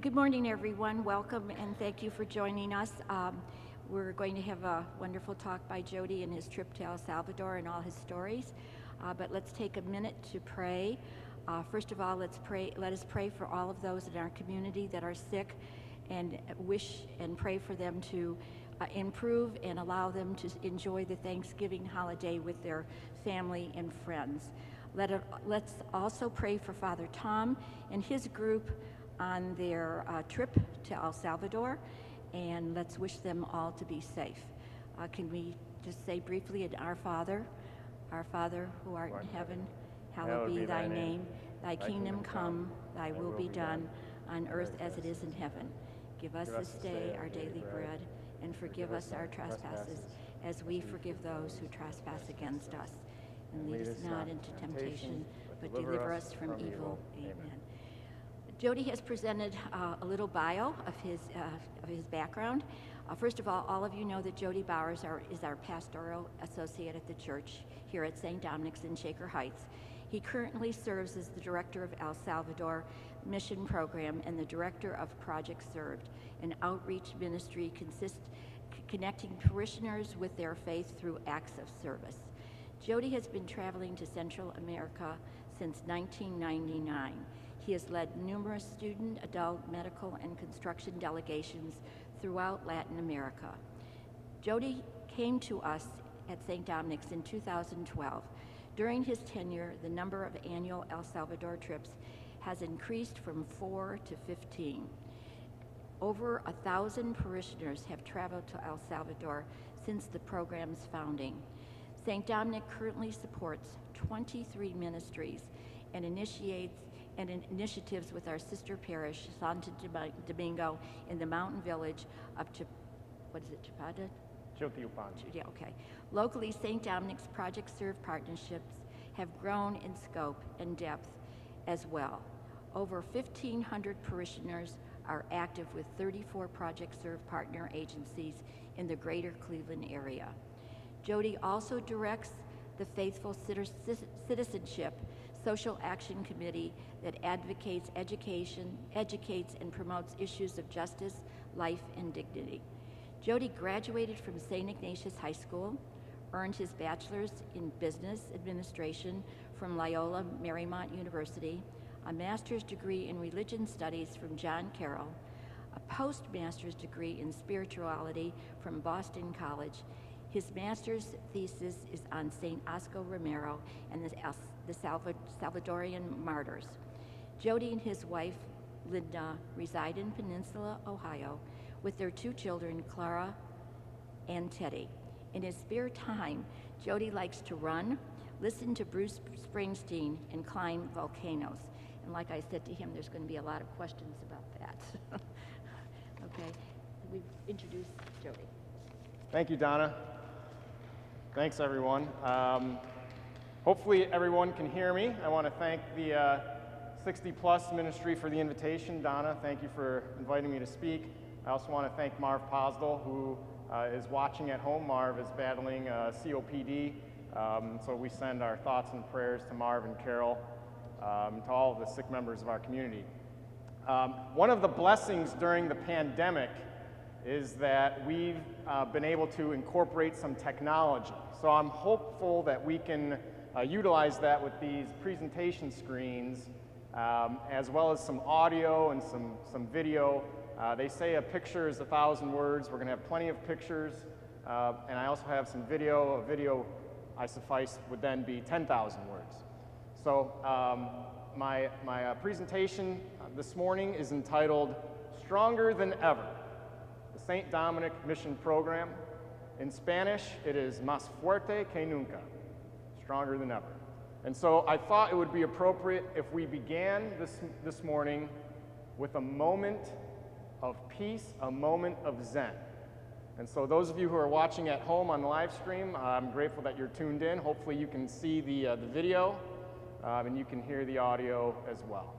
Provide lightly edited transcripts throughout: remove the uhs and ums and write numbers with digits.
Good morning, everyone. Welcome, and thank you for joining us. We're going to have a wonderful talk by Jodie and his trip to El Salvador and all his stories. But let's take a minute to pray. First of all, let us pray for all of those in our community that are sick, and wish and pray for them to improve and allow them to enjoy the Thanksgiving holiday with their family and friends. Let's also pray for Father Tom and his group on their trip to El Salvador, and let's wish them all to be safe. Can we just say briefly, Our Father who art in heaven, hallowed be thy name. Thy kingdom come, thy will be done, on earth as it is in heaven. Give us this day our daily bread, and forgive us our trespasses, as we forgive those who trespass against us. And lead us not into temptation, but deliver us from evil. Amen. Jodie has presented a little bio of his background. First of all of you know that Jodie Bowers is our pastoral associate at the church here at St. Dominic's in Shaker Heights. He currently serves as the director of El Salvador Mission Program and the director of Project Served, an outreach ministry connecting parishioners with their faith through acts of service. Jodie has been traveling to Central America since 1999. He has led numerous student, adult, medical, and construction delegations throughout Latin America. Jodie came to us at St. Dominic's in 2012. During his tenure, the number of annual El Salvador trips has increased from 4 to 15. Over 1,000 parishioners have traveled to El Salvador since the program's founding. St. Dominic currently supports 23 ministries and initiatives with our sister parish, Santo Domingo, in the mountain village up to, Chapada? Chotiupan. Yeah, okay. Locally, St. Dominic's Project Serve partnerships have grown in scope and depth as well. Over 1,500 parishioners are active with 34 Project Serve partner agencies in the greater Cleveland area. Jodie also directs the Faithful Citizenship Social Action Committee that advocates, educates, and promotes issues of justice, life, and dignity. Jodie graduated from St. Ignatius High School, earned his bachelor's in business administration from Loyola Marymount University, a master's degree in religion studies from John Carroll, a postmaster's degree in spirituality from Boston College. His master's thesis is on St. Oscar Romero and the Salvadorian martyrs. Jodie and his wife, Linda, reside in Peninsula, Ohio, with their 2 children, Clara and Teddy. In his spare time, Jodie likes to run, listen to Bruce Springsteen, and climb volcanoes. And like I said to him, there's going to be a lot of questions about that. Okay, we've introduced Jodie. Thank you, Donna. Thanks, everyone. Hopefully everyone can hear me. I want to thank the 60 Plus ministry for the invitation. Donna, thank you for inviting me to speak. I also want to thank Marv Posdal, who is watching at home. Marv is battling COPD, so we send our thoughts and prayers to Marv and Carol, to all of the sick members of our community. One of the blessings during the pandemic is that we've been able to incorporate some technology. So I'm hopeful that we can utilize that with these presentation screens, as well as some audio and some video. They say a picture is 1,000 words. We're going to have plenty of pictures, and I also have some video. A video, I suffice, would then be 10,000 words. So my presentation this morning is entitled Stronger Than Ever, the St. Dominic Mission Program. In Spanish, it is Más Fuerte Que Nunca, stronger than ever. And so I thought it would be appropriate if we began this morning with a moment of peace, a moment of Zen. And so those of you who are watching at home on the live stream, I'm grateful that you're tuned in. Hopefully you can see the video and you can hear the audio as well.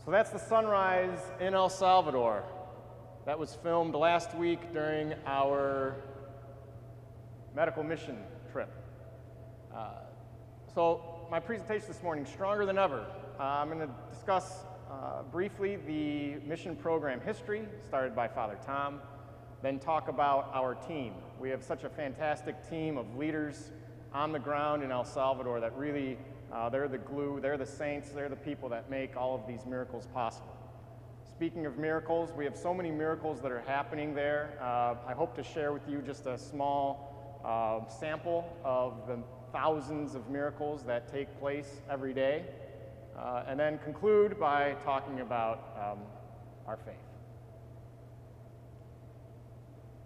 So that's the sunrise in El Salvador. That was filmed last week during our medical mission trip. So my presentation this morning, stronger than ever. I'm going to discuss briefly the mission program history, started by Father Tom, then talk about our team. We have such a fantastic team of leaders on the ground in El Salvador that really, they're the glue, they're the saints, they're the people that make all of these miracles possible. Speaking of miracles, we have so many miracles that are happening there. I hope to share with you just a small sample of the thousands of miracles that take place every day, and then conclude by talking about our faith.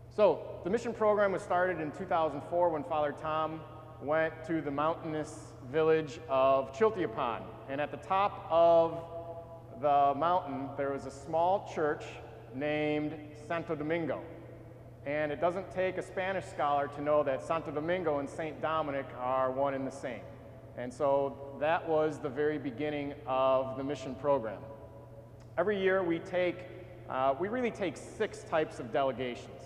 So, the mission program was started in 2004 when Father Tom went to the mountainous village of Chiltiapan. And at the top of the mountain, there was a small church named Santo Domingo. And it doesn't take a Spanish scholar to know that Santo Domingo and St. Dominic are one and the same. And so that was the very beginning of the mission program. Every year we really take 6 types of delegations.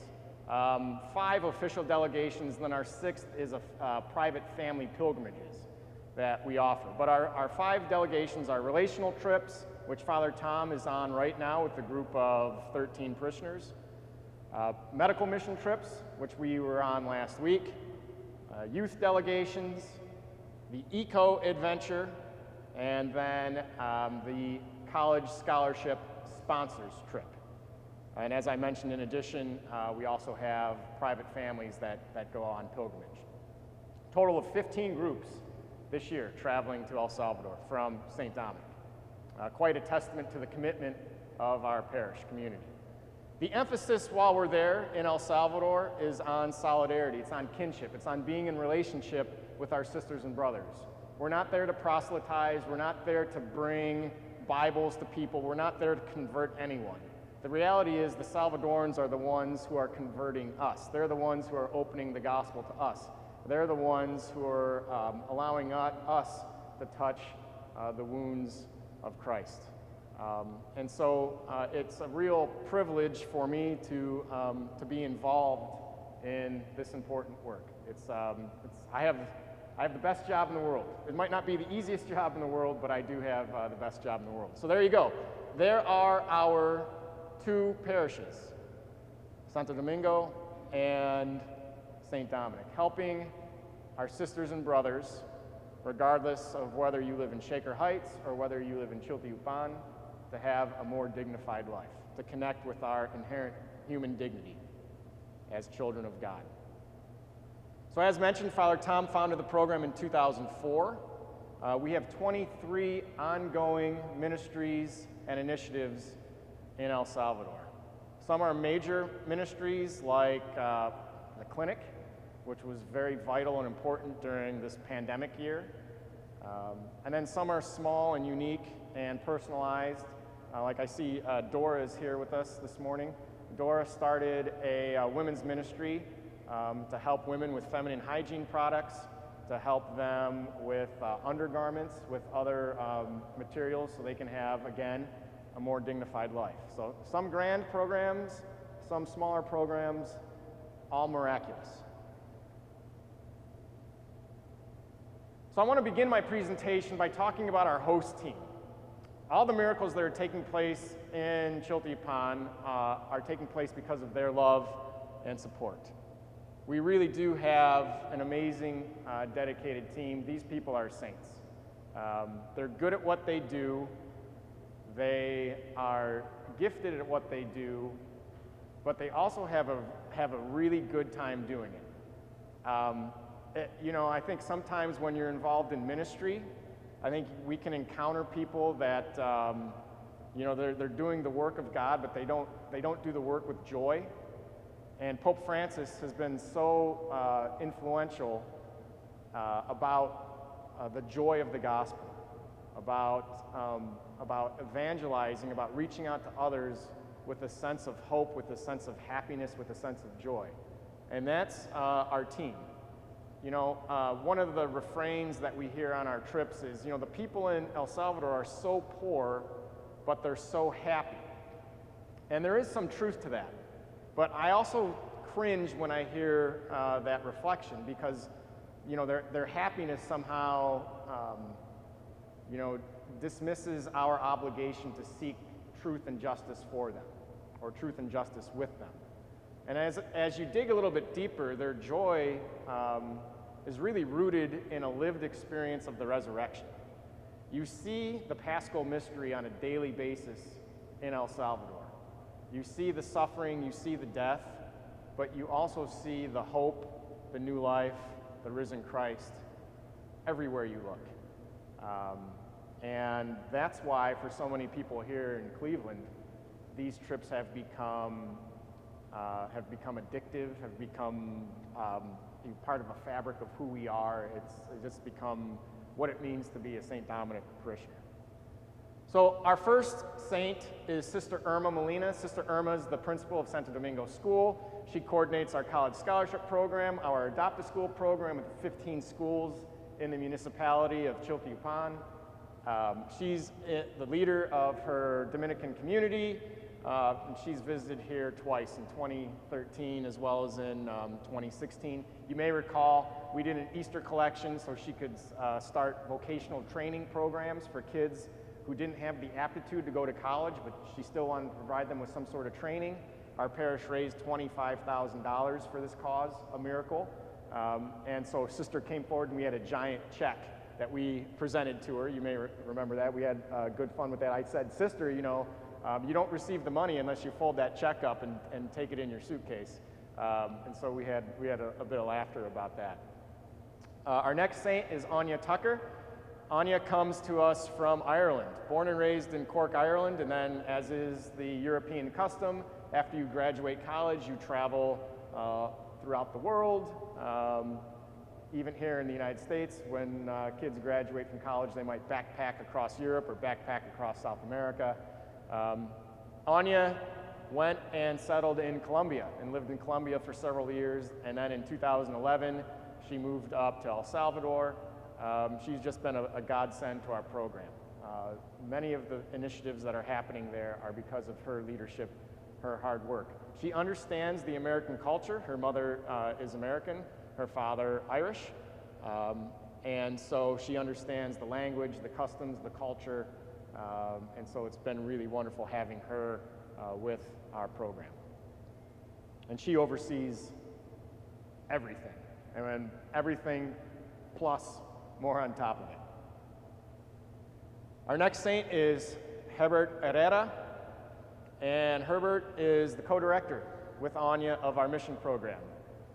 5 official delegations, then our 6th is private family pilgrimages that we offer. But our 5 delegations are relational trips, which Father Tom is on right now with a group of 13 parishioners. Medical mission trips, which we were on last week. Youth delegations, the eco adventure, and then the college scholarship sponsors trip. And as I mentioned, in addition, we also have private families that go on pilgrimage. Total of 15 groups this year traveling to El Salvador from St. Dominic. Quite a testament to the commitment of our parish community. The emphasis while we're there in El Salvador is on solidarity, it's on kinship, it's on being in relationship with our sisters and brothers. We're not there to proselytize, we're not there to bring Bibles to people, we're not there to convert anyone. The reality is the Salvadorans are the ones who are converting us. They're the ones who are opening the gospel to us. They're the ones who are allowing us to touch the wounds of Christ. And so it's a real privilege for me to be involved in this important work. I have the best job in the world. It might not be the easiest job in the world, but I do have the best job in the world. So there you go. There are our 2 parishes, Santo Domingo and St. Dominic, helping our sisters and brothers, regardless of whether you live in Shaker Heights or whether you live in Chiltiupan, to have a more dignified life, to connect with our inherent human dignity as children of God. So as mentioned, Father Tom founded the program in 2004. We have 23 ongoing ministries and initiatives in El Salvador. Some are major ministries like the clinic, which was very vital and important during this pandemic year. And then some are small and unique and personalized. Like I see Dora is here with us this morning. Dora started a women's ministry to help women with feminine hygiene products, to help them with undergarments, with other materials so they can have, again, a more dignified life. So some grand programs, some smaller programs, all miraculous. So I want to begin my presentation by talking about our host team. All the miracles that are taking place in Chiltiupan are taking place because of their love and support. We really do have an amazing, dedicated team. These people are saints. They're good at what they do. They are gifted at what they do, but they also have a really good time doing it. I think sometimes when you're involved in ministry, I think we can encounter people that, they're doing the work of God, but they don't do the work with joy. And Pope Francis has been so influential about the joy of the gospel, about evangelizing, about reaching out to others with a sense of hope, with a sense of happiness, with a sense of joy. And that's our team. One of the refrains that we hear on our trips is, the people in El Salvador are so poor but they're so happy. And there is some truth to that. But I also cringe when I hear that reflection, because their happiness somehow dismisses our obligation to seek truth and justice for them, or truth and justice with them. And as you dig a little bit deeper, their joy is really rooted in a lived experience of the resurrection. You see the Paschal mystery on a daily basis in El Salvador. You see the suffering, you see the death, but you also see the hope, the new life, the risen Christ everywhere you look. And that's why for so many people here in Cleveland, these trips have become addictive, have become part of a fabric of who we are. It's just become what it means to be a St. Dominic parishioner. So our first saint is Sister Irma Molina. Sister Irma is the principal of Santo Domingo School. She coordinates our college scholarship program, our adopt-a-school program with 15 schools in the municipality of Chilteupan. She's the leader of her Dominican community, and she's visited here twice, in 2013 as well as in 2016. You may recall we did an Easter collection so she could start vocational training programs for kids who didn't have the aptitude to go to college, but she still wanted to provide them with some sort of training. Our parish raised $25,000 for this cause, a miracle. And so Sister came forward and we had a giant check that we presented to her. You may remember that. We had good fun with that. I said, Sister, you don't receive the money unless you fold that check up and take it in your suitcase. And so we had a bit of laughter about that. Our next saint is Anya Tucker. Anya comes to us from Ireland, born and raised in Cork, Ireland, and then, as is the European custom, after you graduate college, you travel throughout the world. Even here in the United States, when kids graduate from college, they might backpack across Europe or backpack across South America. Anya went and settled in Colombia and lived in Colombia for several years, and then in 2011, she moved up to El Salvador. She's just been a godsend to our program. Many of the initiatives that are happening there are because of her leadership, her hard work. She understands the American culture. Her mother is American, her father Irish, and so she understands the language, the customs, the culture, and so it's been really wonderful having her with our program. And she oversees everything, and everything plus more on top of it. Our next saint is Herbert Herrera, and Herbert is the co-director with Anya of our mission program.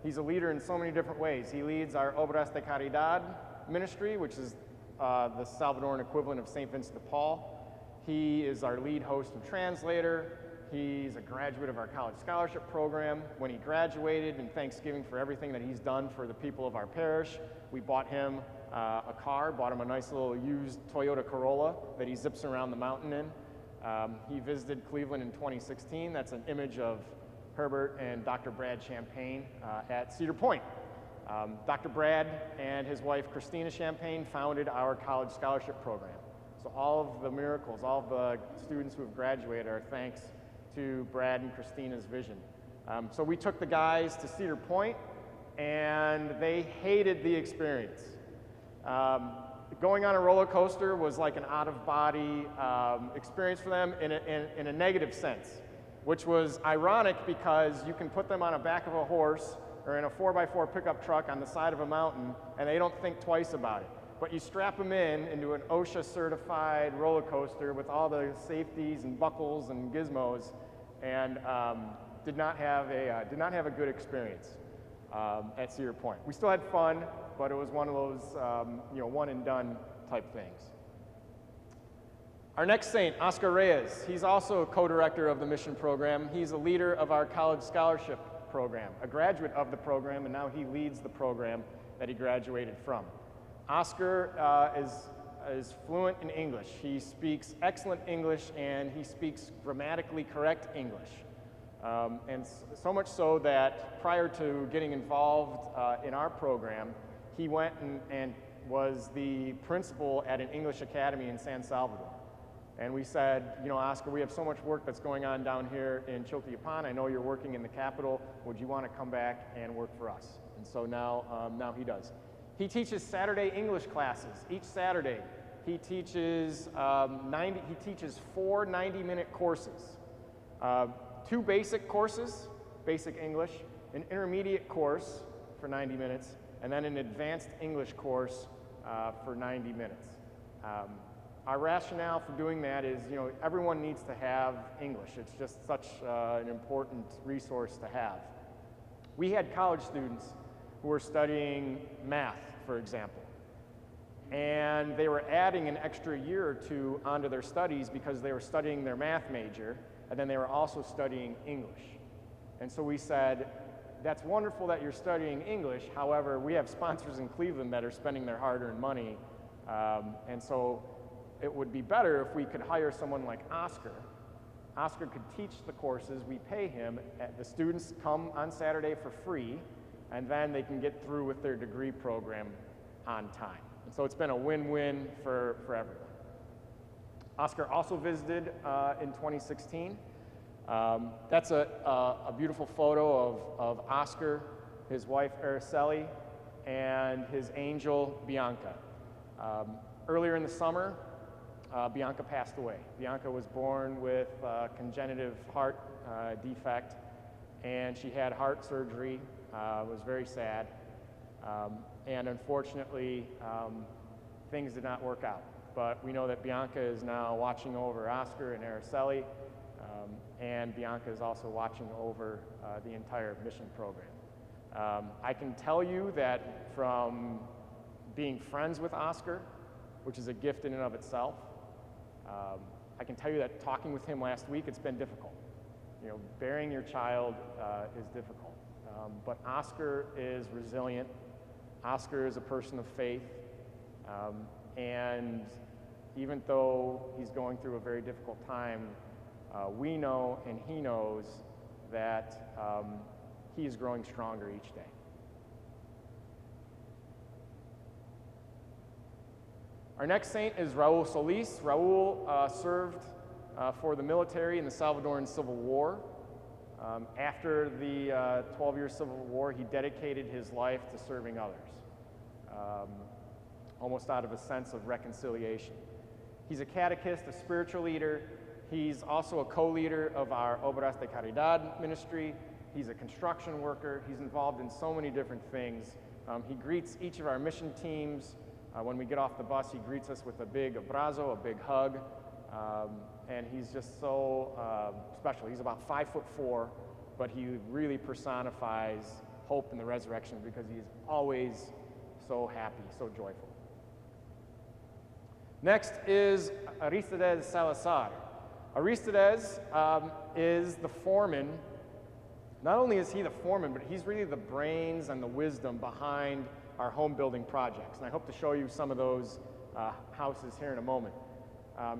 He's a leader in so many different ways. He leads our Obras de Caridad ministry, which is the Salvadoran equivalent of St. Vincent de Paul. He is our lead host and translator. He's a graduate of our college scholarship program. When he graduated, in Thanksgiving for everything that he's done for the people of our parish, we bought him a car, bought him a nice little used Toyota Corolla that he zips around the mountain in. He visited Cleveland in 2016. That's an image of Herbert and Dr. Brad Champagne at Cedar Point. Dr. Brad and his wife Christina Champagne founded our college scholarship program. So all of the miracles, all of the students who have graduated are thanks to Brad and Christina's vision. So we took the guys to Cedar Point, and they hated the experience. Going on a roller coaster was like an out-of-body experience for them in a negative sense, which was ironic because you can put them on the back of a horse or in a 4x4 pickup truck on the side of a mountain, and they don't think twice about it. But you strap them into an OSHA-certified roller coaster with all the safeties and buckles and gizmos, and did not have a good experience at Cedar Point. We still had fun, but it was one of those one and done type things. Our next saint, Oscar Reyes, he's also a co-director of the mission program. He's a leader of our college scholarship program, a graduate of the program, and now he leads the program that he graduated from. Oscar is fluent in English. He speaks excellent English, and he speaks grammatically correct English. And so much so that prior to getting involved in our program, he went and was the principal at an English academy in San Salvador. And we said, you know, Oscar, we have so much work that's going on down here in Chiltepán. I know you're working in the capital. Would you want to come back and work for us? And so now he does. He teaches Saturday English classes. Each Saturday, he teaches 4 90-minute courses. 2 basic courses, basic English, an intermediate course for 90 minutes, and then an advanced English course for 90 minutes. Our rationale for doing that is, you know, everyone needs to have English. It's just such an important resource to have. We had college students who were studying math, for example, and they were adding an extra year or 2 onto their studies because they were studying their math major, and then they were also studying English. And so we said, that's wonderful that you're studying English, however, we have sponsors in Cleveland that are spending their hard-earned money, and so it would be better if we could hire someone like Oscar. Oscar could teach the courses, we pay him, the students come on Saturday for free, and then they can get through with their degree program on time. And so it's been a win-win for everyone. Oscar also visited in 2016. That's a beautiful photo of Oscar, his wife Araceli, and his angel Bianca. Earlier in the summer, Bianca passed away. Bianca was born with congenitive heart defect, and she had heart surgery. It was very sad, and unfortunately, things did not work out. But we know that Bianca is now watching over Oscar and Araceli, and Bianca is also watching over the entire mission program. I can tell you that from being friends with Oscar, which is a gift in and of itself, I can tell you that talking with him last week, it's been difficult. You know, bearing your child is difficult. But Oscar is resilient. Oscar is a person of faith. And even though he's going through a very difficult time, we know and he knows that he is growing stronger each day. Our next saint is Raul Solis. Raul served for the military in the Salvadoran Civil War. After the 12-year Civil War, he dedicated his life to serving others, almost out of a sense of reconciliation. He's a catechist, a spiritual leader. He's also a co-leader of our Obras de Caridad ministry. He's a construction worker. He's involved in so many different things. He greets each of our mission teams. When we get off the bus, he greets us with a big abrazo, a big hug, and he's just so special. He's about 5'4", but he really personifies hope in the resurrection because he's always so happy, so joyful. Next is Aristides Salazar. Aristides is the foreman. Not only is he the foreman, but he's really the brains and the wisdom behind our home building projects. And I hope to show you some of those houses here in a moment.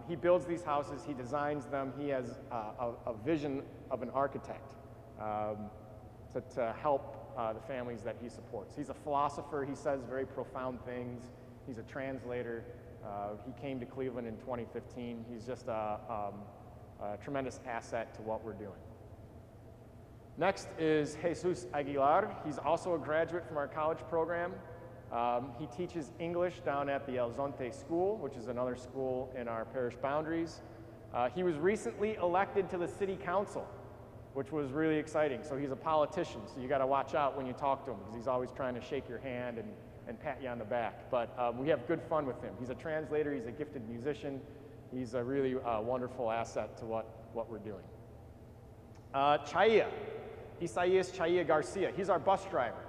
He builds these houses, he designs them, he has a vision of an architect to help the families that he supports. He's a philosopher, he says very profound things, he's a translator. He came to Cleveland in 2015. He's just a tremendous asset to what we're doing. Next is Jesus Aguilar. He's also a graduate from our college program. He teaches English down at the El Zonte School, which is another school in our parish boundaries. He was recently elected to the city council, which was really exciting. So he's a politician, so you got to watch out when you talk to him because he's always trying to shake your hand and pat you on the back. But we have good fun with him. He's a translator, he's a gifted musician. He's a really wonderful asset to what we're doing. Chaya, Isaias Chaya Garcia. He's our bus driver.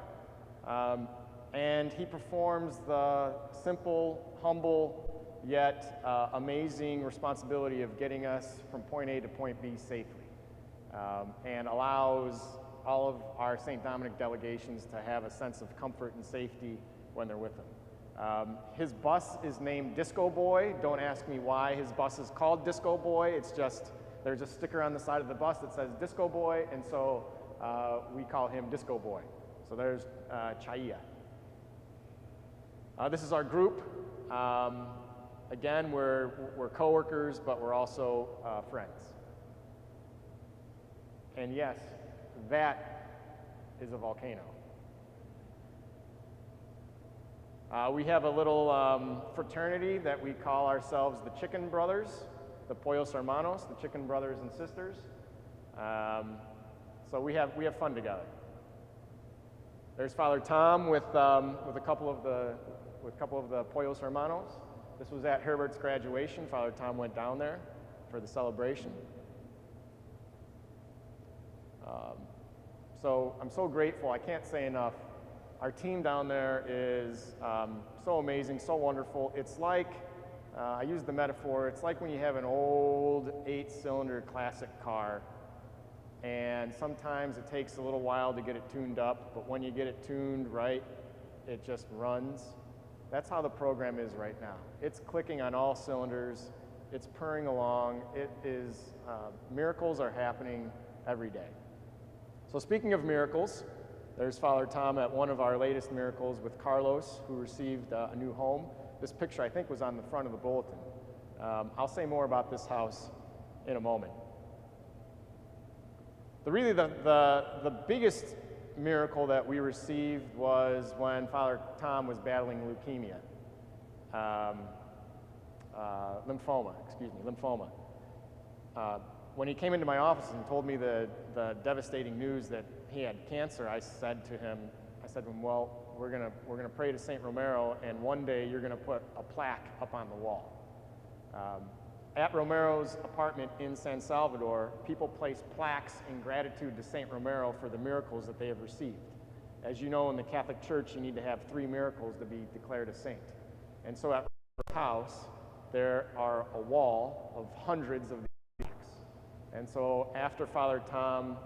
And he performs the simple, humble, yet amazing responsibility of getting us from point A to point B safely, and allows all of our St. Dominic delegations to have a sense of comfort and safety when they're with him. His bus is named Disco Boy. Don't ask me why his bus is called Disco Boy. It's just, there's a sticker on the side of the bus that says Disco Boy, and so we call him Disco Boy. So there's Chaya. This is our group. Again, we're coworkers, but we're also friends. And yes, that is a volcano. We have a little fraternity that we call ourselves the Chicken Brothers, the Pollos Hermanos, the Chicken Brothers and Sisters. So we have fun together. There's Father Tom with a couple of the Pollos Hermanos. This was at Herbert's graduation. Father Tom went down there for the celebration. So I'm so grateful. I can't say enough. Our team down there is so amazing, so wonderful. It's like, I use the metaphor, it's like when you have an old 8-cylinder classic car, and sometimes it takes a little while to get it tuned up, but when you get it tuned right, it just runs. That's how the program is right now. It's clicking on all cylinders, it's purring along, miracles are happening every day. So speaking of miracles, there's Father Tom at one of our latest miracles with Carlos, who received a new home. This picture, I think, was on the front of the bulletin. I'll say more about this house in a moment. The biggest miracle that we received was when Father Tom was battling leukemia. Lymphoma. When he came into my office and told me the devastating news that he had cancer, I said to him, well, we're gonna pray to Saint Romero, and one day you're gonna put a plaque up on the wall. At Romero's apartment in San Salvador, people place plaques in gratitude to Saint Romero for the miracles that they have received. As you know, in the Catholic Church, you need to have 3 miracles to be declared a saint. And so at Romero's house, there are a wall of hundreds of these plaques. And so after Father Tom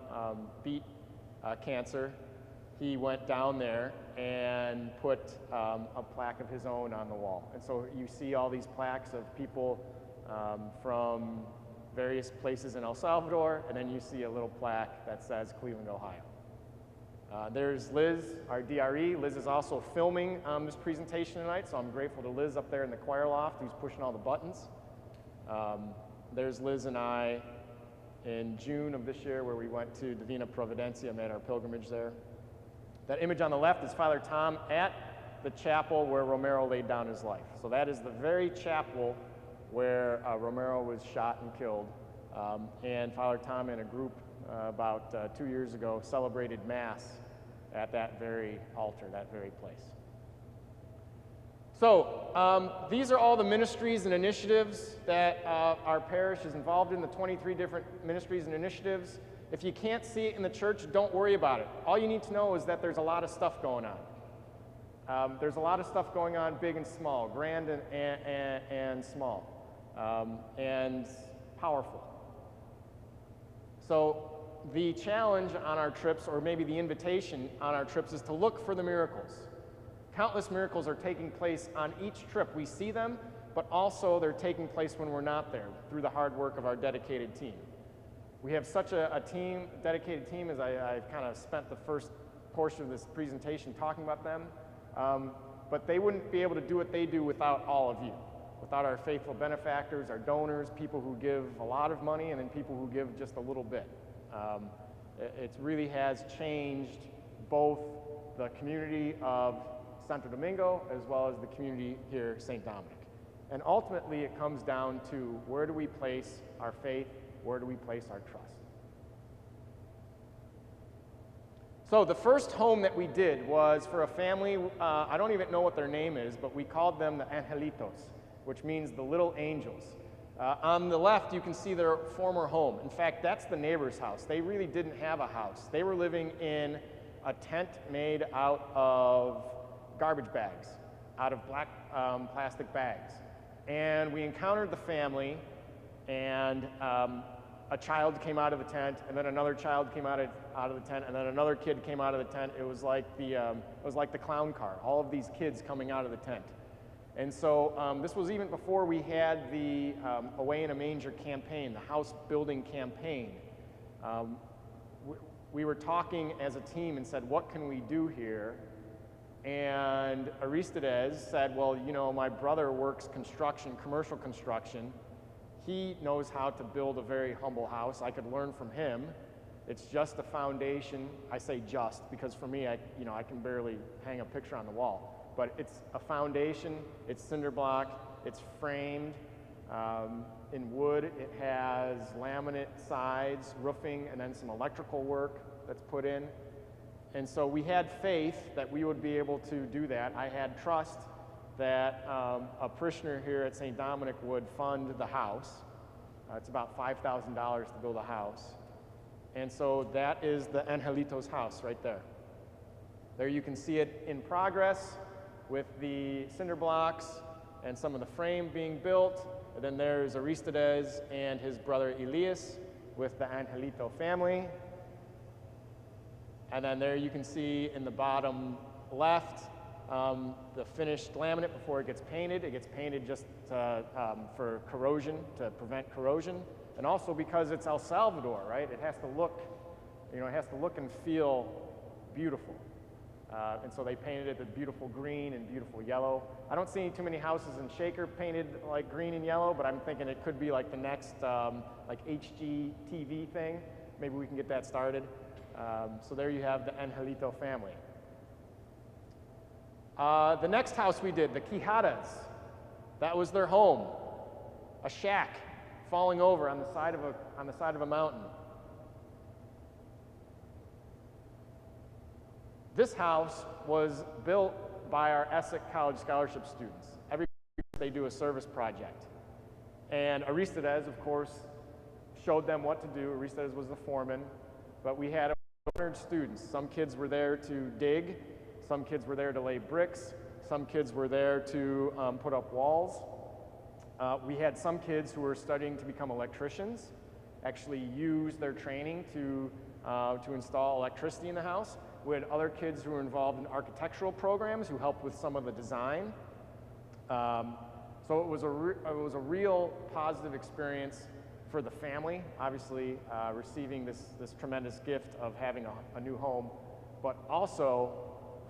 beat cancer, he went down there and put a plaque of his own on the wall. And so you see all these plaques of people from various places in El Salvador, and then you see a little plaque that says Cleveland, Ohio. There's Liz, our DRE. Liz is also filming this presentation tonight, so I'm grateful to Liz up there in the choir loft who's pushing all the buttons. There's Liz and I in June of this year where we went to Divina Providencia, made our pilgrimage there. That image on the left is Father Tom at the chapel where Romero laid down his life. So that is the very chapel where Romero was shot and killed. And Father Tom and a group about 2 years ago celebrated Mass at that very altar, that very place. So these are all the ministries and initiatives that our parish is involved in, the 23 different ministries and initiatives. If you can't see it in the church, don't worry about it. All you need to know is that there's a lot of stuff going on. There's a lot of stuff going on, big and small, grand and small, and powerful. So the challenge on our trips, or maybe the invitation on our trips, is to look for the miracles. Countless miracles are taking place on each trip. We see them, but also they're taking place when we're not there through the hard work of our dedicated team. We have such a dedicated team, as I've kind of spent the first portion of this presentation talking about them, but they wouldn't be able to do what they do without all of you, without our faithful benefactors, our donors, people who give a lot of money, and then people who give just a little bit. It really has changed both the community of Santo Domingo as well as the community here, St. Dominic. And ultimately it comes down to, where do we place our faith? Where do we place our trust? So the first home that we did was for a family, I don't even know what their name is, but we called them the Angelitos, which means the little angels. On the left, you can see their former home. In fact, that's the neighbor's house. They really didn't have a house. They were living in a tent made out of garbage bags, out of black plastic bags. And we encountered the family, and a child came out of the tent, and then another child came out of the tent, and then another kid came out of the tent. It was like the clown car, all of these kids coming out of the tent. And so this was even before we had the Away in a Manger campaign, the house building campaign. We were talking as a team and said, what can we do here? And Aristides said, well, you know, my brother works construction, commercial construction. He knows how to build a very humble house. I could learn from him. It's just a foundation. I say just because for me, I can barely hang a picture on the wall. But it's a foundation. It's cinder block. It's framed in wood. It has laminate sides, roofing, and then some electrical work that's put in. And so we had faith that we would be able to do that. I had trust that a parishioner here at St. Dominic would fund the house. It's about $5,000 to build a house. And so that is the Angelito's house right there. There you can see it in progress with the cinder blocks and some of the frame being built. And then there's Aristides and his brother Elias with the Angelito family. And then there you can see in the bottom left the finished laminate before it gets painted. It gets painted just for corrosion, to prevent corrosion. And also because it's El Salvador, right? It has to look, it has to look and feel beautiful. And so they painted it with beautiful green and beautiful yellow. I don't see too many houses in Shaker painted like green and yellow, but I'm thinking it could be like the next like HGTV thing. Maybe we can get that started. So there you have the Angelito family. The next house we did, the Quijadas, that was their home, a shack falling over on the side of a mountain. This house was built by our Essex College Scholarship students. Every year they do a service project. And Aristides, of course, showed them what to do. Aristides was the foreman, but we had 100 students. Some kids were there to dig, some kids were there to lay bricks, some kids were there to put up walls. We had some kids who were studying to become electricians, actually use their training to install electricity in the house. We had other kids who were involved in architectural programs who helped with some of the design. So it was a real positive experience for the family, obviously receiving this tremendous gift of having a new home, but also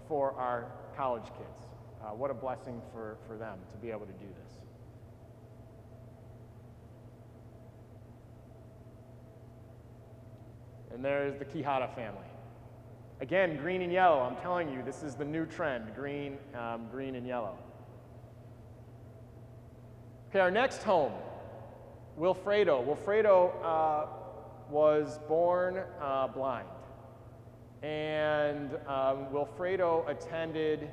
for our college kids. What a blessing for them to be able to do this. And there's the Quijada family. Again, green and yellow. I'm telling you, this is the new trend, green and yellow. Okay, our next home, Wilfredo. Wilfredo was born blind. And Wilfredo attended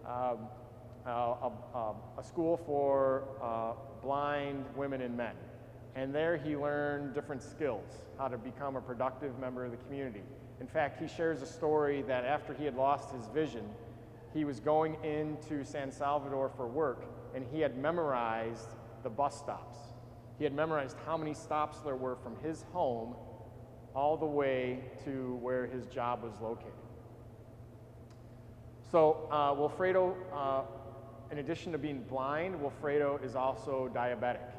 a school for blind women and men. And there he learned different skills, how to become a productive member of the community. In fact, he shares a story that after he had lost his vision, he was going into San Salvador for work, and he had memorized the bus stops. He had memorized how many stops there were from his home all the way to where his job was located. So Wilfredo, in addition to being blind, Wilfredo is also diabetic.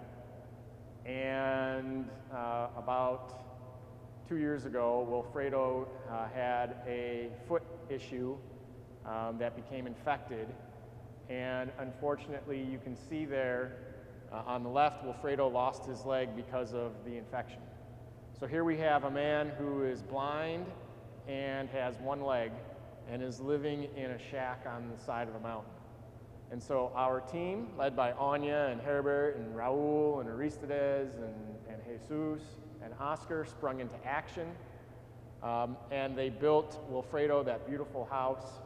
And about 2 years ago, Wilfredo had a foot issue that became infected. And unfortunately, you can see there on the left, Wilfredo lost his leg because of the infection. So here we have a man who is blind and has one leg and is living in a shack on the side of a mountain. And so our team, led by Anya and Herbert and Raul and Aristides and Jesus and Oscar, sprung into action. And they built Wilfredo that beautiful house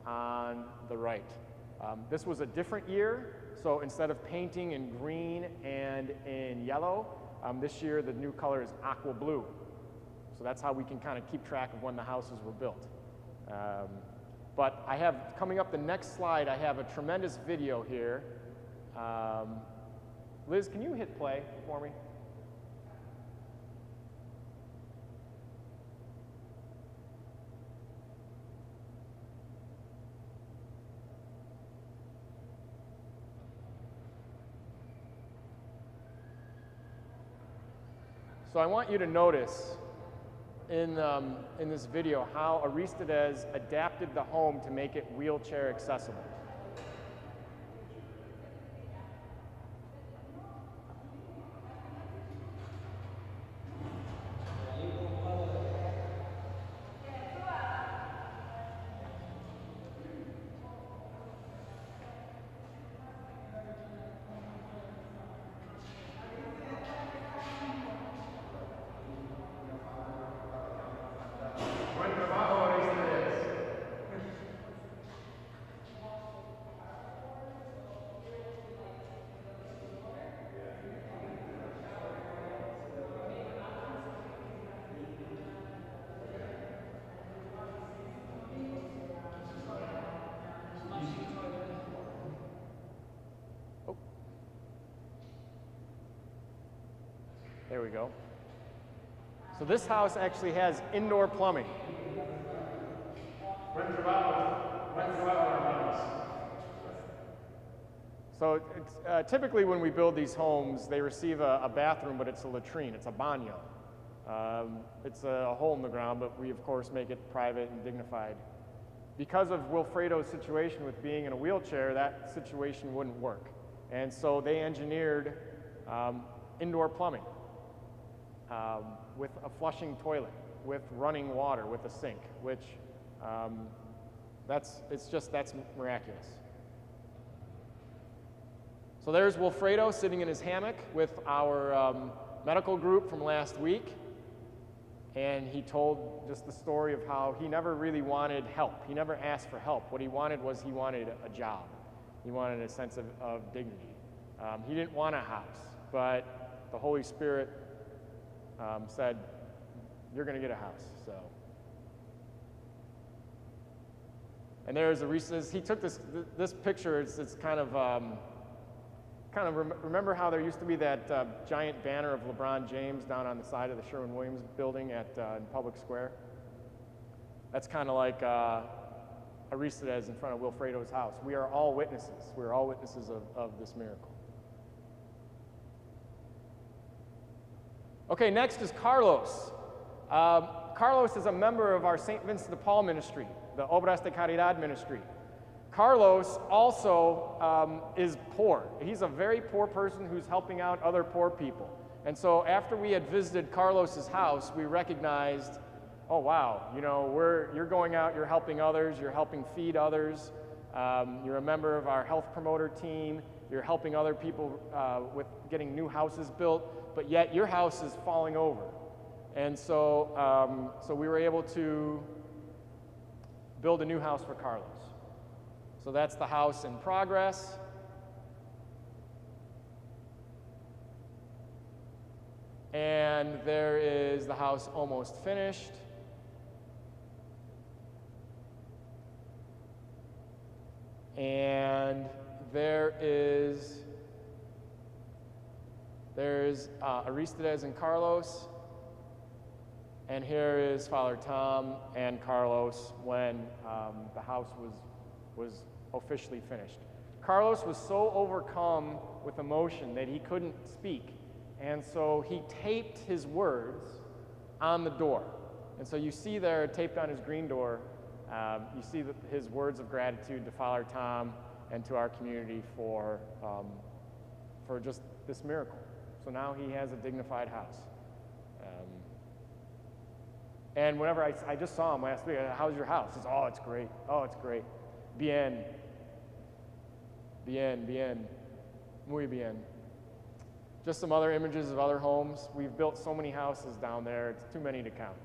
on the right. This was a different year, so instead of painting in green and in yellow, this year the new color is aqua blue. So that's how we can kind of keep track of when the houses were built. But I have, coming up the next slide, I have a tremendous video here. Liz, can you hit play for me? So I want you to notice in this video how Aristides adapted the home to make it wheelchair accessible. There we go. So this house actually has indoor plumbing. So it's, typically when we build these homes, they receive a bathroom, but it's a latrine, it's a baño. It's a hole in the ground, but we of course make it private and dignified. Because of Wilfredo's situation with being in a wheelchair, that situation wouldn't work. And so they engineered indoor plumbing. With a flushing toilet, with running water, with a sink, which that's miraculous. So there's Wilfredo sitting in his hammock with our medical group from last week, and he told just the story of how he never really wanted help. He never asked for help. What he wanted was he wanted a job. He wanted a sense of dignity. He didn't want a house, but the Holy Spirit said, you're going to get a house. So, and there's Aristides. He took this picture. It's kind of remember how there used to be that giant banner of LeBron James down on the side of the Sherwin-Williams building in Public Square? That's kind of like Aristides in front of Wilfredo's house. We are all witnesses. We are all witnesses of this miracle. Okay, next is Carlos. Carlos is a member of our St. Vincent de Paul ministry, the Obras de Caridad ministry. Carlos also is poor. He's a very poor person who's helping out other poor people. And so after we had visited Carlos's house, we recognized, oh wow, you know, you're going out, you're helping others, you're helping feed others, you're a member of our health promoter team, you're helping other people with getting new houses built, but yet your house is falling over. And so, so we were able to build a new house for Carlos. So that's the house in progress. And there is the house almost finished. And there's Aristides and Carlos. And here is Father Tom and Carlos when the house was officially finished. Carlos was so overcome with emotion that he couldn't speak. And so he taped his words on the door. And so you see there, taped on his green door, you see his words of gratitude to Father Tom and to our community for just this miracle. So now he has a dignified house. And whenever I just saw him last week, how's your house? He says, oh, it's great. Oh, it's great. Bien. Bien, bien. Muy bien. Just some other images of other homes. We've built so many houses down there, it's too many to count.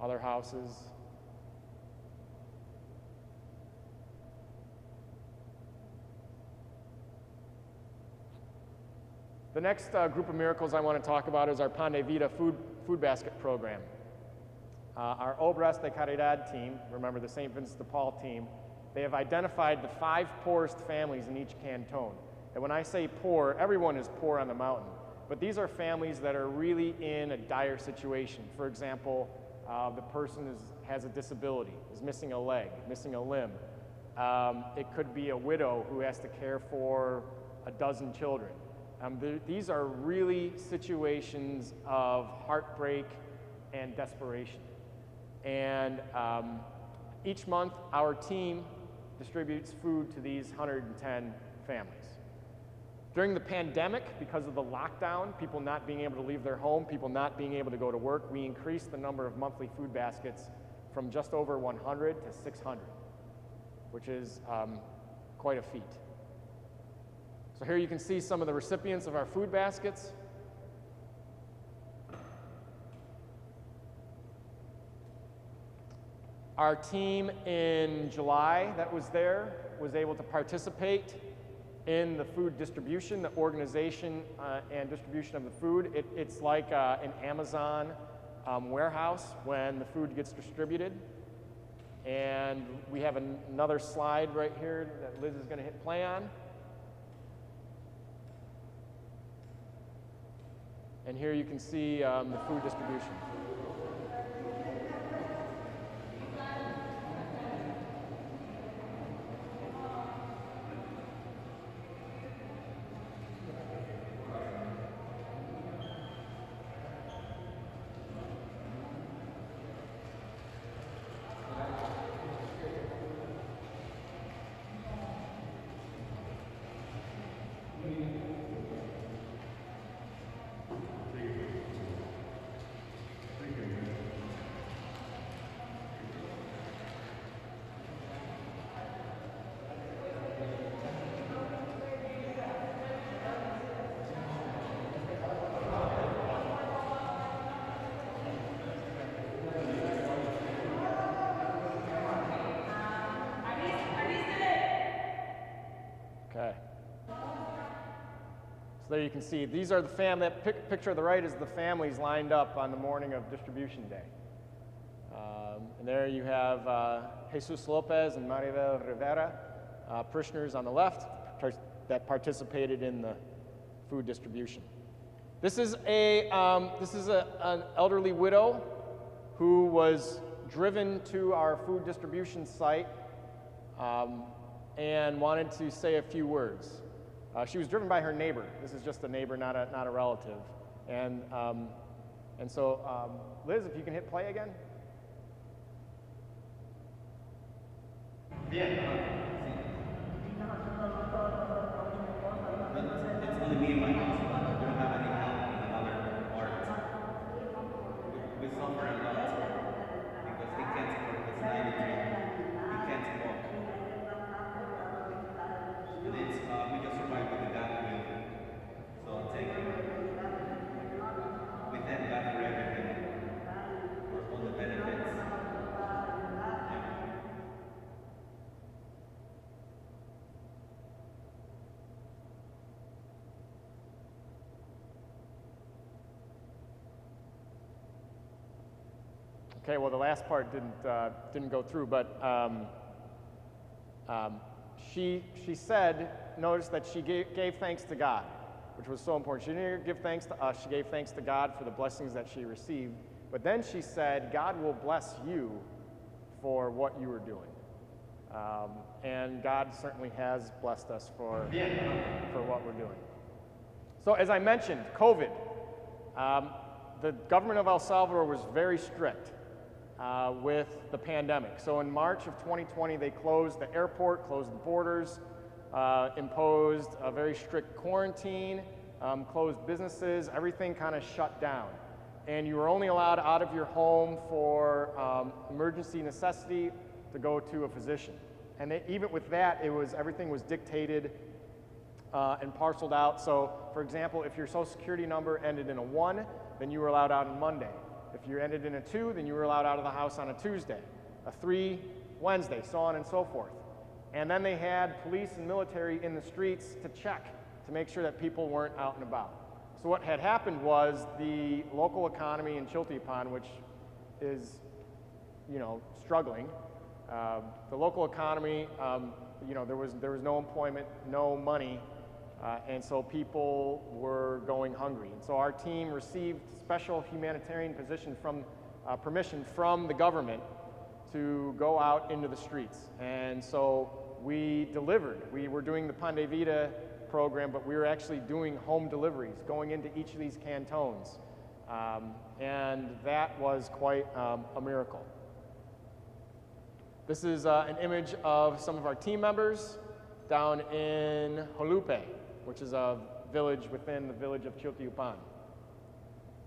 Other houses. The next group of miracles I want to talk about is our Pan de Vida food basket program. Our Obras de Caridad team, remember the St. Vincent de Paul team, they have identified the 5 poorest families in each canton. And when I say poor, everyone is poor on the mountain. But these are families that are really in a dire situation. For example, the person has a disability, is missing a leg, missing a limb. It could be a widow who has to care for a dozen children. These are really situations of heartbreak and desperation. And each month, our team distributes food to these 110 families. During the pandemic, because of the lockdown, people not being able to leave their home, people not being able to go to work, we increased the number of monthly food baskets from just over 100 to 600, which is quite a feat. So here you can see some of the recipients of our food baskets. Our team in July that was there was able to participate in the food distribution, the organization and distribution of the food. It's like an Amazon warehouse when the food gets distributed. And we have another slide right here that Liz is going to hit play on. And here you can see the food distribution. Okay. So there you can see, these are the that picture on the right is the families lined up on the morning of distribution day. And there you have Jesus Lopez and Maribel Rivera, parishioners on the left that participated in the food distribution. This is an elderly widow who was driven to our food distribution site and wanted to say a few words. She was driven by her neighbor. This is just a neighbor, not a relative. And so, Liz, if you can hit play again. Bien. It's only me and my house. We don't have any help in other parts. We suffer a lot because he can't work. It's 93. He can't walk. And it's, we just survive with the God will. So thank you. We thank God for everything. For all the benefits. Okay, well, the last part didn't go through, but she said, notice that she gave thanks to God, which was so important. She didn't give thanks to us, she gave thanks to God for the blessings that she received, but then she said, God will bless you for what you are doing. And God certainly has blessed us for what we're doing. So as I mentioned, COVID. The government of El Salvador was very strict with the pandemic. So in March of 2020, they closed the airport, closed the borders, imposed a very strict quarantine, closed businesses, everything kind of shut down. And you were only allowed out of your home for emergency necessity to go to a physician. And even with that, everything was dictated and parceled out. So for example, if your social security number ended in a 1, then you were allowed out on Monday. If you ended in a 2, then you were allowed out of the house on a Tuesday, a 3, Wednesday, so on and so forth. And then they had police and military in the streets to check, to make sure that people weren't out and about. So what had happened was the local economy in Chiltepán, which is, struggling, the local economy, there was no employment, no money, and so people were going hungry. And so our team received special humanitarian permission from the government to go out into the streets. And so we delivered. We were doing the Pan de Vida program, but we were actually doing home deliveries, going into each of these cantons. And that was quite a miracle. This is an image of some of our team members down in Jolupe, which is a village within the village of Chilteupan.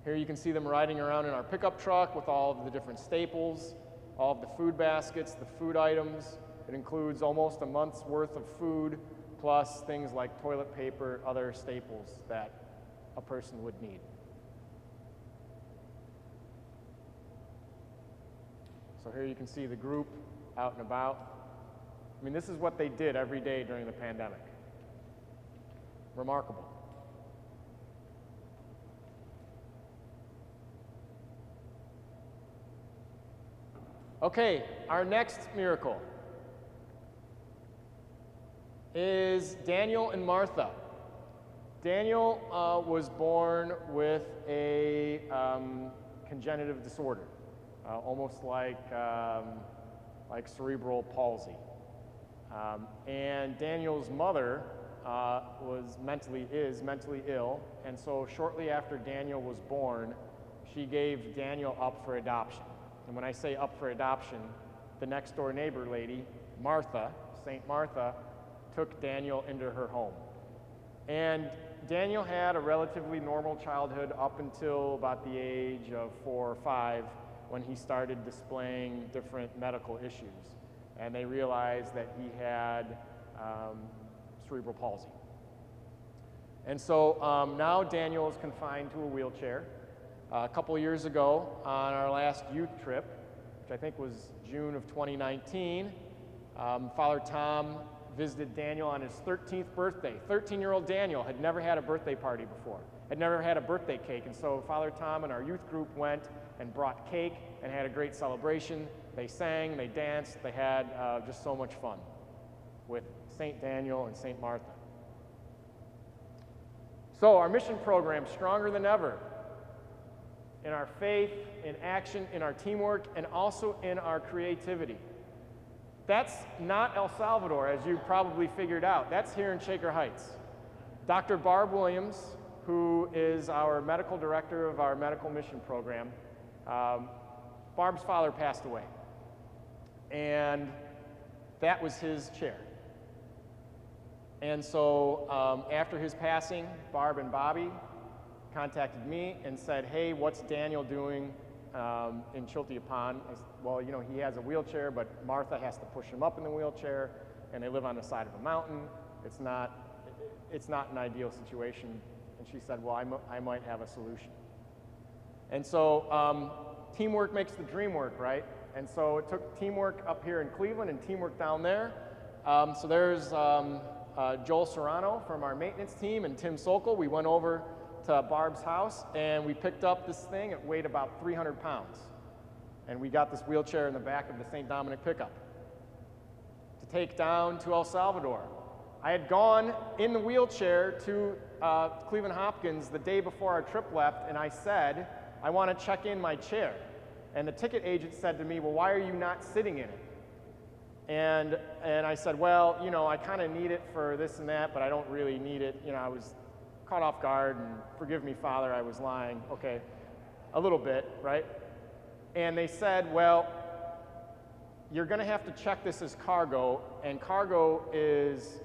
Here you can see them riding around in our pickup truck with all of the different staples, all of the food baskets, the food items. It includes almost a month's worth of food, plus things like toilet paper, other staples that a person would need. So here you can see the group out and about. I mean, this is what they did every day during the pandemic. Remarkable. Okay, our next miracle is Daniel and Martha. Daniel was born with a congenitive disorder, almost like cerebral palsy. And Daniel's mother is mentally ill, and so shortly after Daniel was born, she gave Daniel up for adoption. And when I say up for adoption, the next door neighbor lady, Martha, Saint Martha, took Daniel into her home. And Daniel had a relatively normal childhood up until about the age of 4 or 5, when he started displaying different medical issues. And they realized that he had cerebral palsy. And so now Daniel is confined to a wheelchair. A couple years ago, on our last youth trip, which I think was June of 2019, Father Tom visited Daniel on his 13th birthday. 13-year-old Daniel had never had a birthday party before, had never had a birthday cake, and so Father Tom and our youth group went and brought cake and had a great celebration. They sang, they danced, they had just so much fun with St. Daniel and St. Martha. So our mission program, stronger than ever, in our faith, in action, in our teamwork, and also in our creativity. That's not El Salvador, as you probably figured out. That's here in Shaker Heights. Dr. Barb Williams, who is our medical director of our medical mission program, Barb's father passed away. And that was his chair. And so after his passing, Barb and Bobby contacted me and said, hey, what's Daniel doing in Chilteupan? I said, well, you know, he has a wheelchair, but Martha has to push him up in the wheelchair, and they live on the side of a mountain. It's not an ideal situation. And she said, well, I might have a solution. And so teamwork makes the dream work, right? And so it took teamwork up here in Cleveland and teamwork down there. So there's Joel Serrano from our maintenance team and Tim Sokol. We went over to Barb's house and we picked up this thing. It weighed about 300 pounds. And we got this wheelchair in the back of the St. Dominic pickup to take down to El Salvador. I had gone in the wheelchair to Cleveland Hopkins the day before our trip left, and I said, I want to check in my chair. And the ticket agent said to me, well, why are you not sitting in it? And I said, well, you know, I kind of need it for this and that, but I don't really need it. You know, I was caught off guard, and forgive me, Father, I was lying. Okay, a little bit, right? And they said, well, you're going to have to check this as cargo, and cargo is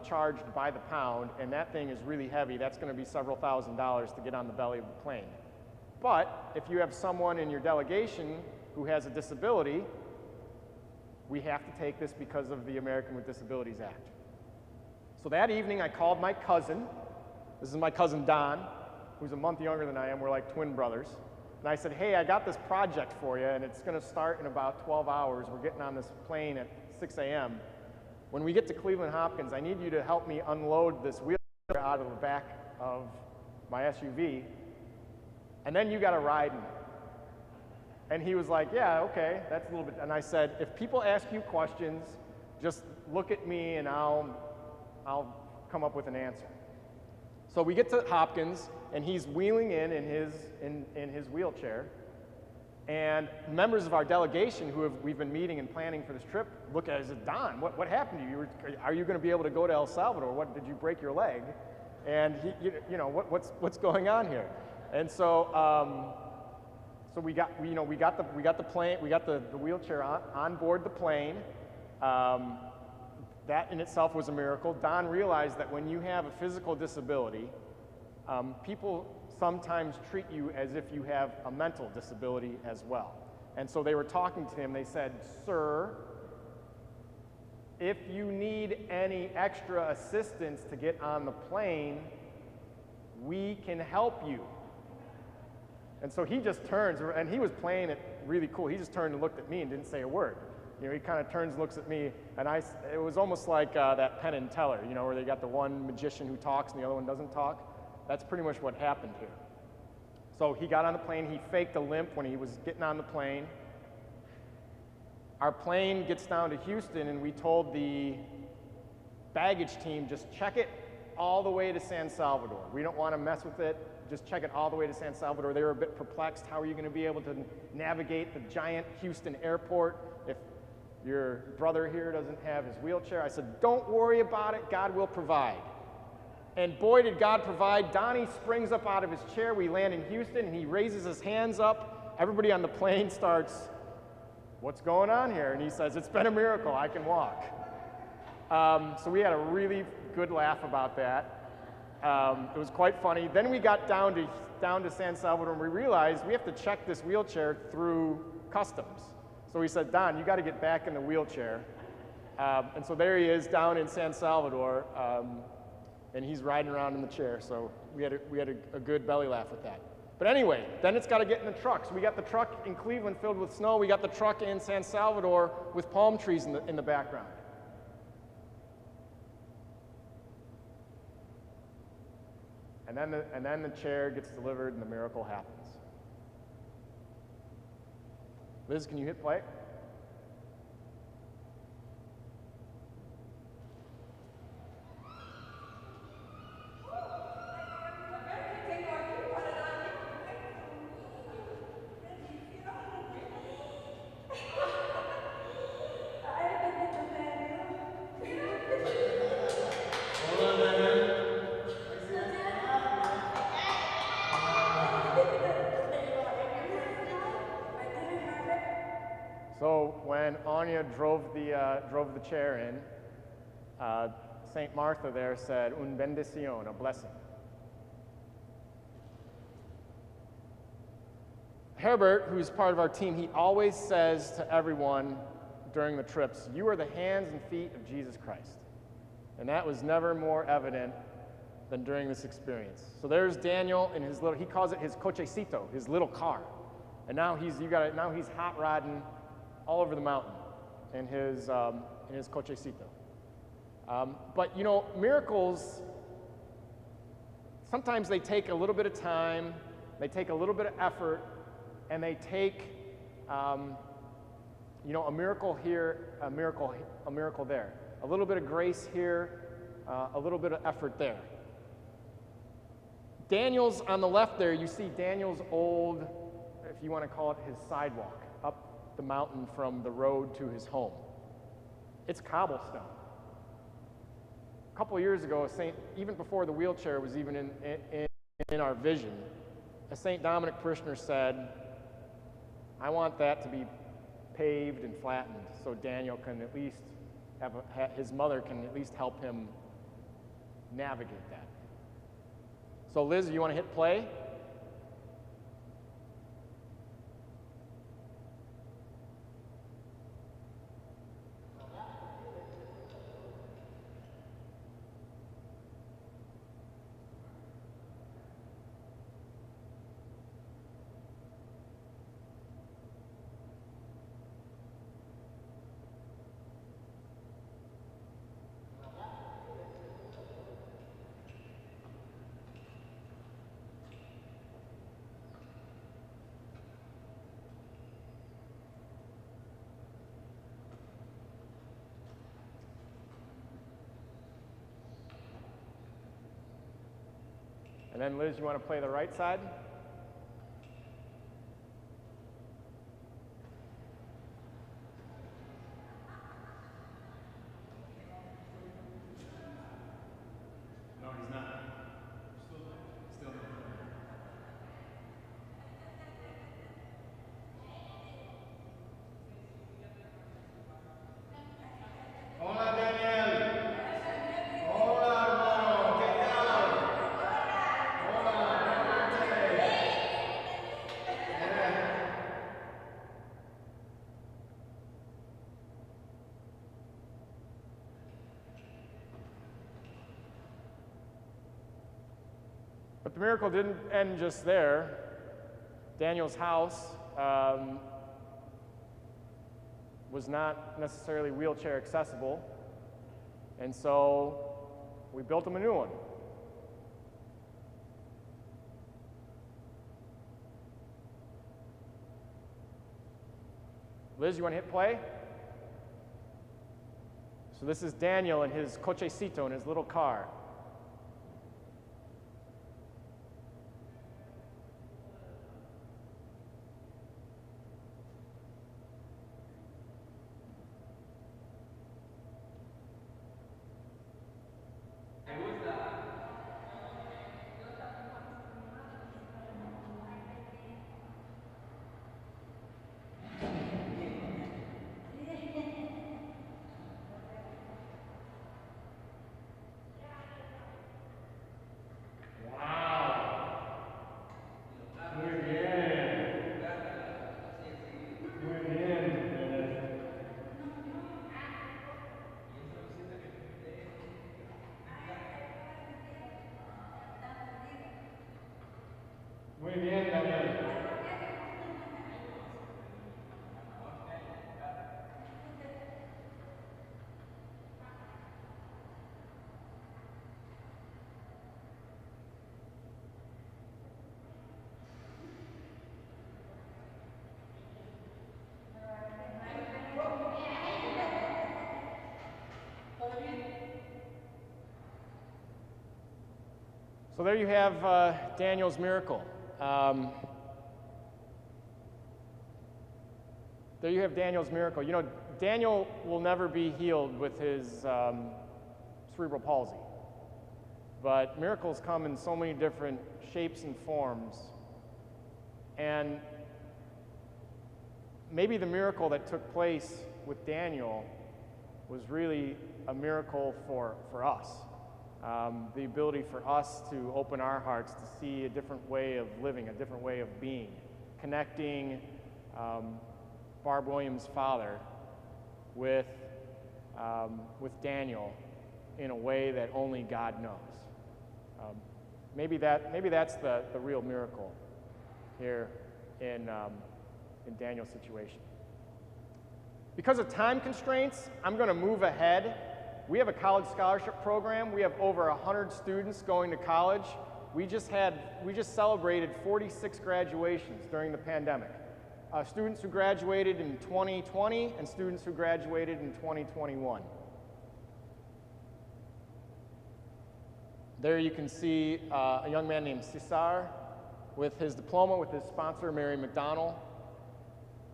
charged by the pound, and that thing is really heavy. That's going to be several $1,000s to get on the belly of the plane. But if you have someone in your delegation who has a disability, we have to take this because of the American with Disabilities Act. So that evening I called my cousin. This is my cousin Don, who's a month younger than I am. We're like twin brothers. And I said, hey, I got this project for you, and it's going to start in about 12 hours. We're getting on this plane at 6 a.m. When we get to Cleveland Hopkins, I need you to help me unload this wheelchair out of the back of my SUV, and then you got to ride in it. And he was like, yeah, okay, that's a little bit. And I said, if people ask you questions, just look at me and I'll come up with an answer. So we get to Hopkins, and he's wheeling in his wheelchair, And members of our delegation we've been meeting and planning for this trip look at it and say, Don, what happened to you? Are you going to be able to go to El Salvador? What, did you break your leg? And what's going on here? And so we got the plane, we got the wheelchair on board the plane. That in itself was a miracle. Don realized that when you have a physical disability, people sometimes treat you as if you have a mental disability as well. And so they were talking to him. They said, sir, if you need any extra assistance to get on the plane, we can help you. And so he just turns, and he was playing it really cool. He just turned and looked at me and didn't say a word. He kind of turns and looks at me, and it was almost like that Penn and Teller, where they got the one magician who talks and the other one doesn't talk. That's pretty much what happened here. So he got on the plane. He faked a limp when he was getting on the plane. Our plane gets down to Houston, and we told the baggage team, just check it all the way to San Salvador. We don't want to mess with it. Just check it all the way to San Salvador. They were a bit perplexed. How are you going to be able to navigate the giant Houston airport if your brother here doesn't have his wheelchair? I said, don't worry about it. God will provide. And boy, did God provide. Donnie springs up out of his chair. We land in Houston, and he raises his hands up. Everybody on the plane starts, what's going on here? And he says, it's been a miracle. I can walk. So we had a really good laugh about that. It was quite funny. Then we got down to San Salvador, and we realized we have to check this wheelchair through customs. So we said, Don, you got to get back in the wheelchair. And so there he is down in San Salvador. And he's riding around in the chair, so we had a good belly laugh with that. But anyway, then it's got to get in the truck. So we got the truck in Cleveland filled with snow. We got the truck in San Salvador with palm trees in the background. And then the chair gets delivered, and the miracle happens. Liz, can you hit play? So when Anya drove the chair in, Saint Martha there said, "Un bendición," a blessing. Herbert, who's part of our team, he always says to everyone during the trips, "You are the hands and feet of Jesus Christ," and that was never more evident than during this experience. So there's Daniel in his little, he calls it his cochecito, his little car, and now he's hot rodding all over the mountain in his cochecito. But miracles, sometimes they take a little bit of time, they take a little bit of effort, and they take a miracle here, a miracle there, a little bit of grace here, a little bit of effort there. Daniel's on the left there. You see Daniel's old, if you want to call it, his sidewalk up the mountain from the road to his home. It's cobblestone. A couple of years ago, even before the wheelchair was even in our vision, a St. Dominic parishioner said, "I want that to be paved and flattened so Daniel can at least his mother can at least help him navigate that." So Liz, you want to hit play? And then Liz, you want to play the right side? But the miracle didn't end just there. Daniel's house was not necessarily wheelchair accessible, and so we built him a new one. Liz, you want to hit play? So this is Daniel in his cochecito, in his little car. Muy bien, Daniel. So there you have Daniel's miracle. There you have Daniel's miracle. You know, Daniel will never be healed with his cerebral palsy. But miracles come in so many different shapes and forms. And maybe the miracle that took place with Daniel was really a miracle for us. The ability for us to open our hearts to see a different way of living, a different way of being, connecting Barb Williams' father with Daniel in a way that only God knows. Maybe that's the real miracle here in Daniel's situation. Because of time constraints, I'm going to move ahead. We have a college scholarship program. We have over 100 students going to college. We just celebrated 46 graduations during the pandemic. Students who graduated in 2020 and students who graduated in 2021. There you can see a young man named Cesar with his diploma with his sponsor, Mary McDonald.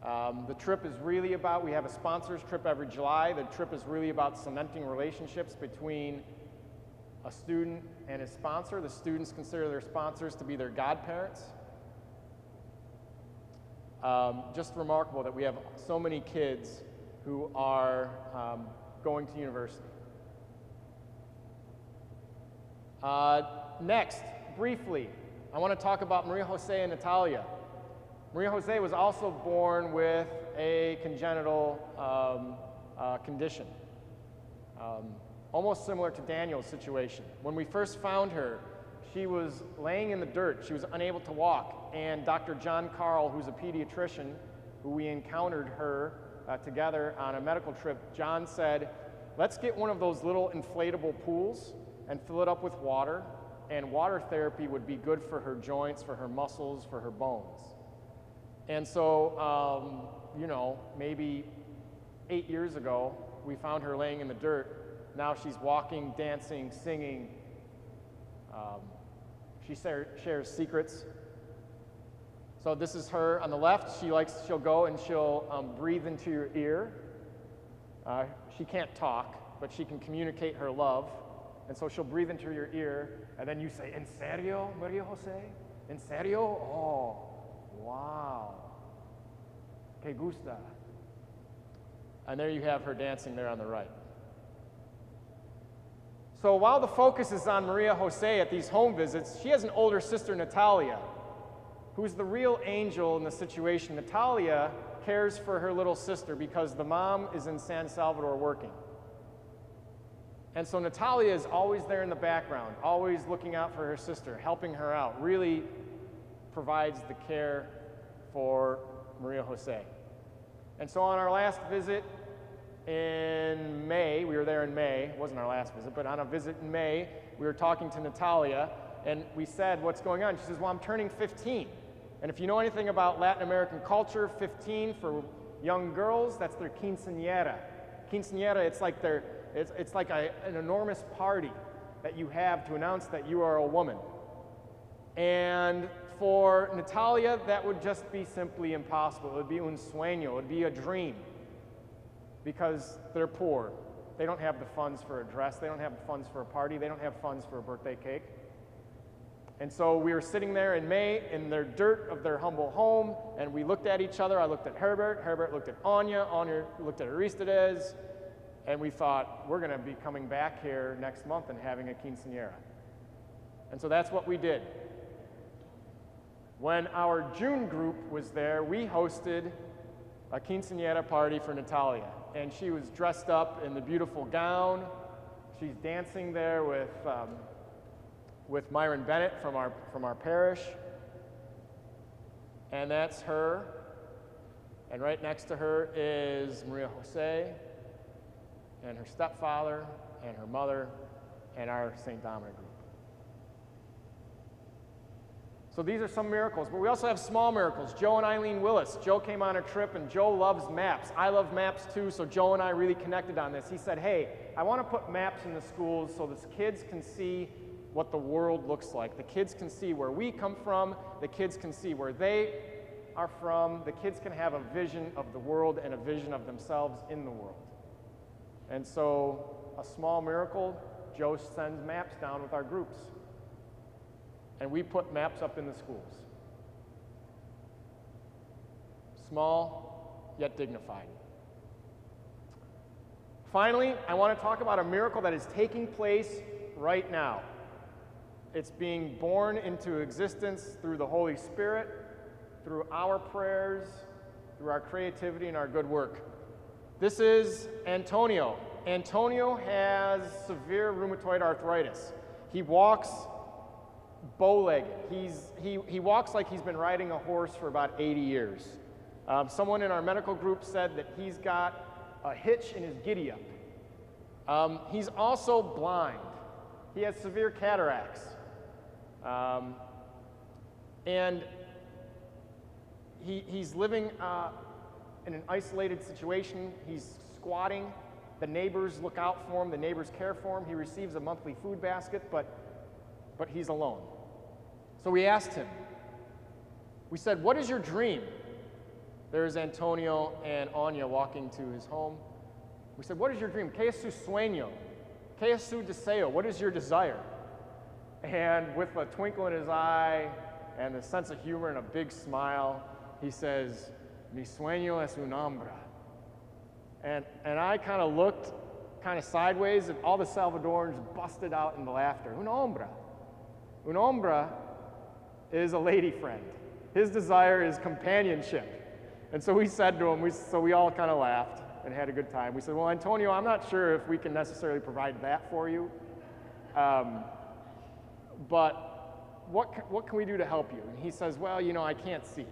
The trip is really about, we have a sponsors trip every July. The trip is really about cementing relationships between a student and his sponsor. The students consider their sponsors to be their godparents. Just remarkable that we have so many kids who are going to university. Next, briefly, I want to talk about Maria Jose and Natalia. Maria Jose was also born with a congenital condition, almost similar to Daniel's situation. When we first found her, she was laying in the dirt. She was unable to walk, and Dr. John Carl, who's a pediatrician, who we encountered her together on a medical trip, John said, let's get one of those little inflatable pools and fill it up with water, and water therapy would be good for her joints, for her muscles, for her bones. And so, maybe 8 years ago, we found her laying in the dirt. Now she's walking, dancing, singing. She shares secrets. So this is her on the left. She'll go and she'll breathe into your ear. She can't talk, but she can communicate her love. And so she'll breathe into your ear, and then you say, "En serio, Maria Jose? En serio? Oh. Wow, que gusta." And there you have her dancing there on the right. So while the focus is on Maria Jose at these home visits, she has an older sister, Natalia, who's the real angel in the situation. Natalia cares for her little sister because the mom is in San Salvador working. And so Natalia is always there in the background, always looking out for her sister, helping her out, really provides the care for Maria Jose. And so on our last visit in May, we were there in May, it wasn't our last visit, but on a visit in May, we were talking to Natalia, and we said, what's going on? She says, well, I'm turning 15. And if you know anything about Latin American culture, 15 for young girls, that's their quinceañera. Quinceañera, it's like an enormous party that you have to announce that you are a woman. And for Natalia, that would just be simply impossible. It would be un sueño, it would be a dream, because they're poor. They don't have the funds for a dress, they don't have the funds for a party, they don't have funds for a birthday cake. And so we were sitting there in May in their dirt of their humble home, and we looked at each other. I looked at Herbert, Herbert looked at Anya looked at Aristides, and we thought, we're going to be coming back here next month and having a quinceañera. And so that's what we did. When our June group was there, we hosted a quinceañera party for Natalia, and she was dressed up in the beautiful gown. She's dancing there with Myron Bennett from our parish, and that's her. And right next to her is Maria Jose, and her stepfather, and her mother, and our St. Dominic group. So these are some miracles, but we also have small miracles. Joe and Eileen Willis. Joe came on a trip, and Joe loves maps. I love maps too, so Joe and I really connected on this. He said, hey, I want to put maps in the schools so the kids can see what the world looks like. The kids can see where we come from. The kids can see where they are from. The kids can have a vision of the world and a vision of themselves in the world. And so, a small miracle, Joe sends maps down with our groups. And we put maps up in the schools. Small, yet dignified. Finally, I want to talk about a miracle that is taking place right now. It's being born into existence through the Holy Spirit, through our prayers, through our creativity and our good work. This is Antonio. Antonio has severe rheumatoid arthritis. He walks bow-legged. He walks like he's been riding a horse for about 80 years. Someone in our medical group said that he's got a hitch in his giddy-up. He's also blind. He has severe cataracts. And he's living in an isolated situation. He's squatting. The neighbors look out for him. The neighbors care for him. He receives a monthly food basket, but he's alone. So we asked him. We said, what is your dream? There's Antonio and Anya walking to his home. We said, what is your dream? ¿Qué es su sueño? ¿Qué es su deseo? What is your desire? And with a twinkle in his eye and a sense of humor and a big smile, he says, mi sueño es un hombre. And I kind of looked kind of sideways, and all the Salvadorans busted out into laughter. Un hombre. Un hombre is a lady friend. His desire is companionship. And so we said to him, so we all kind of laughed and had a good time. We said, well, Antonio, I'm not sure if we can necessarily provide that for you. But what can we do to help you? And he says, well, I can't see.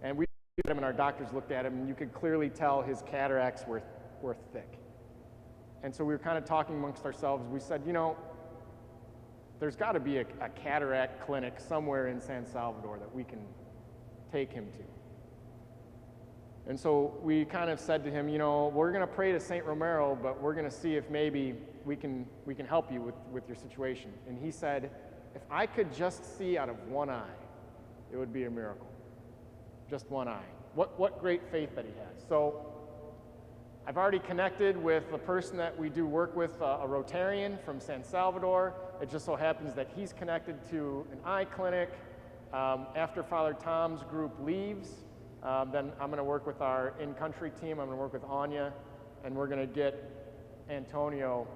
And we looked at him, and our doctors looked at him, and you could clearly tell his cataracts were thick. And so we were kind of talking amongst ourselves. We said, there's got to be a cataract clinic somewhere in San Salvador that we can take him to. And so we kind of said to him, we're going to pray to St. Romero, but we're going to see if maybe we can help you with your situation. And he said, if I could just see out of one eye, it would be a miracle. Just one eye. What great faith that he has. So I've already connected with the person that we do work with, a Rotarian from San Salvador. It just so happens that he's connected to an eye clinic. After Father Tom's group leaves, then I'm going to work with our in-country team. I'm going to work with Anya, and we're going to get Antonio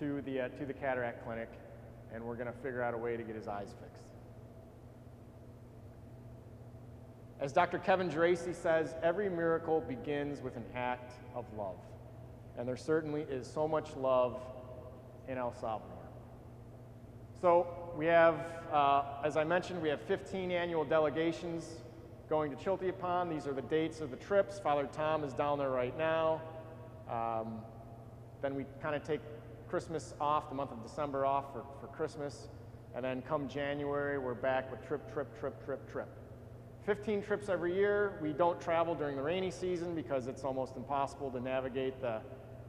to the cataract clinic, and we're going to figure out a way to get his eyes fixed. As Dr. Kevin Geraci says, every miracle begins with an act of love. And there certainly is so much love in El Salvador. So we have, as I mentioned, we have 15 annual delegations going to Chiltepon. These are the dates of the trips. Father Tom is down there right now. Then we kind of take Christmas off, the month of December off for Christmas. And then come January, we're back with trip. 15 trips every year. We don't travel during the rainy season because it's almost impossible to navigate the